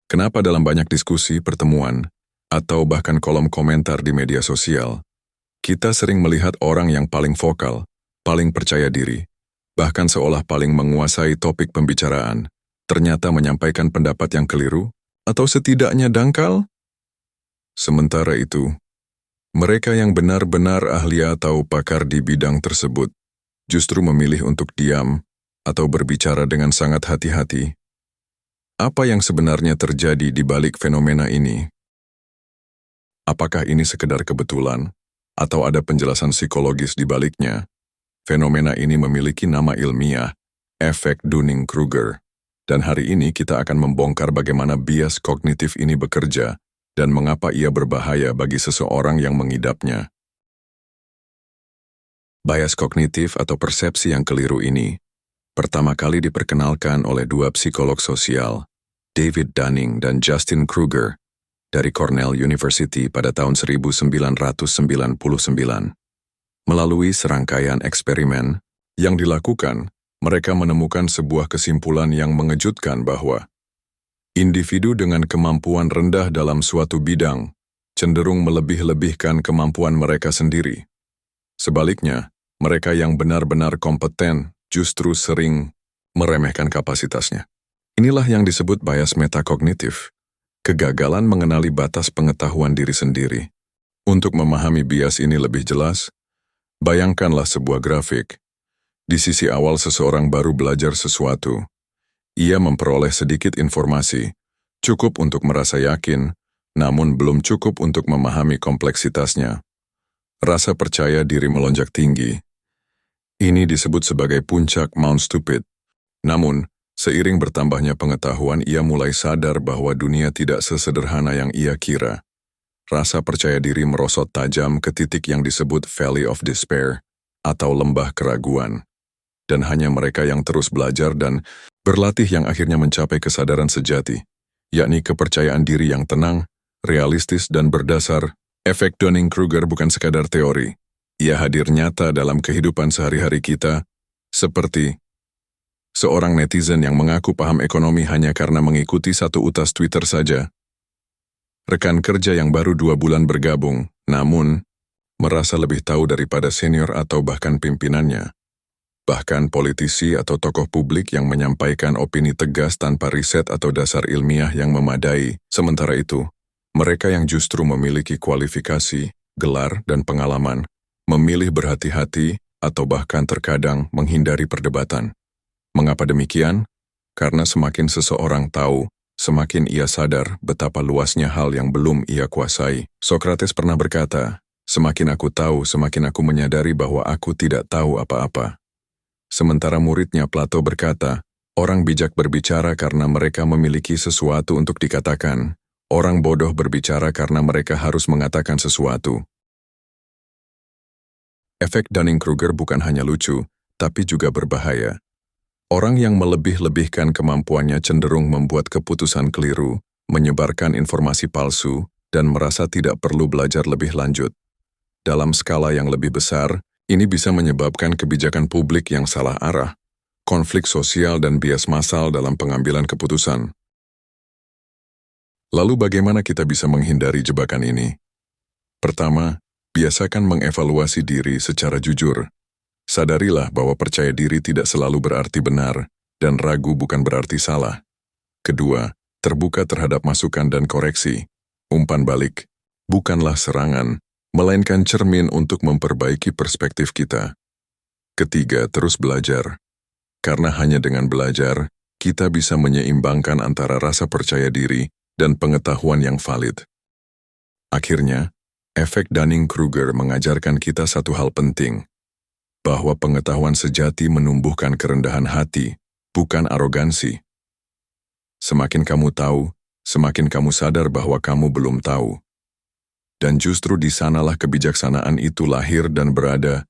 Kenapa dalam banyak diskusi, pertemuan, atau bahkan kolom komentar di media sosial, kita sering melihat orang yang paling vokal, paling percaya diri, bahkan seolah paling menguasai topik pembicaraan, ternyata menyampaikan pendapat yang keliru, atau setidaknya dangkal? Sementara itu, mereka yang benar-benar ahli atau pakar di bidang tersebut justru memilih untuk diam atau berbicara dengan sangat hati-hati. Apa yang sebenarnya terjadi di balik fenomena ini? Apakah ini sekedar kebetulan, atau ada penjelasan psikologis di baliknya? Fenomena ini memiliki nama ilmiah, efek Dunning-Kruger. Dan hari ini kita akan membongkar bagaimana bias kognitif ini bekerja dan mengapa ia berbahaya bagi seseorang yang mengidapnya. Bias kognitif atau persepsi yang keliru ini pertama kali diperkenalkan oleh dua psikolog sosial, David Dunning dan Justin Kruger, dari Cornell University pada tahun 1999. Melalui serangkaian eksperimen yang dilakukan, mereka menemukan sebuah kesimpulan yang mengejutkan bahwa individu dengan kemampuan rendah dalam suatu bidang cenderung melebih-lebihkan kemampuan mereka sendiri. Sebaliknya, mereka yang benar-benar kompeten justru sering meremehkan kapasitasnya. Inilah yang disebut bias metakognitif, kegagalan mengenali batas pengetahuan diri sendiri. Untuk memahami bias ini lebih jelas, bayangkanlah sebuah grafik. Di sisi awal seseorang baru belajar sesuatu. Ia memperoleh sedikit informasi, cukup untuk merasa yakin, namun belum cukup untuk memahami kompleksitasnya. Rasa percaya diri melonjak tinggi. Ini disebut sebagai puncak Mount Stupid. Namun, seiring bertambahnya pengetahuan, ia mulai sadar bahwa dunia tidak sesederhana yang ia kira. Rasa percaya diri merosot tajam ke titik yang disebut Valley of Despair, atau lembah keraguan. Dan hanya mereka yang terus belajar dan berlatih yang akhirnya mencapai kesadaran sejati, yakni kepercayaan diri yang tenang, realistis dan berdasar. Efek Dunning-Kruger bukan sekadar teori. Ia hadir nyata dalam kehidupan sehari-hari kita, seperti seorang netizen yang mengaku paham ekonomi hanya karena mengikuti satu utas Twitter saja. Rekan kerja yang baru 2 bulan bergabung, namun merasa lebih tahu daripada senior atau bahkan pimpinannya. Bahkan politisi atau tokoh publik yang menyampaikan opini tegas tanpa riset atau dasar ilmiah yang memadai. Sementara itu, mereka yang justru memiliki kualifikasi, gelar, dan pengalaman, memilih berhati-hati atau bahkan terkadang menghindari perdebatan. Mengapa demikian? Karena semakin seseorang tahu, semakin ia sadar betapa luasnya hal yang belum ia kuasai. Sokrates pernah berkata, "Semakin aku tahu, semakin aku menyadari bahwa aku tidak tahu apa-apa." Sementara muridnya Plato berkata, "Orang bijak berbicara karena mereka memiliki sesuatu untuk dikatakan. Orang bodoh berbicara karena mereka harus mengatakan sesuatu." Efek Dunning-Kruger bukan hanya lucu, tapi juga berbahaya. Orang yang melebih-lebihkan kemampuannya cenderung membuat keputusan keliru, menyebarkan informasi palsu, dan merasa tidak perlu belajar lebih lanjut. Dalam skala yang lebih besar, ini bisa menyebabkan kebijakan publik yang salah arah, konflik sosial dan bias massal dalam pengambilan keputusan. Lalu bagaimana kita bisa menghindari jebakan ini? Pertama, biasakan mengevaluasi diri secara jujur. Sadarilah bahwa percaya diri tidak selalu berarti benar, dan ragu bukan berarti salah. Kedua, terbuka terhadap masukan dan koreksi. Umpan balik, bukanlah serangan, melainkan cermin untuk memperbaiki perspektif kita. Ketiga, terus belajar. Karena hanya dengan belajar, kita bisa menyeimbangkan antara rasa percaya diri dan pengetahuan yang valid. Akhirnya, efek Dunning-Kruger mengajarkan kita satu hal penting, bahwa pengetahuan sejati menumbuhkan kerendahan hati, bukan arogansi. Semakin kamu tahu, semakin kamu sadar bahwa kamu belum tahu. Dan justru di sanalah kebijaksanaan itu lahir dan berada,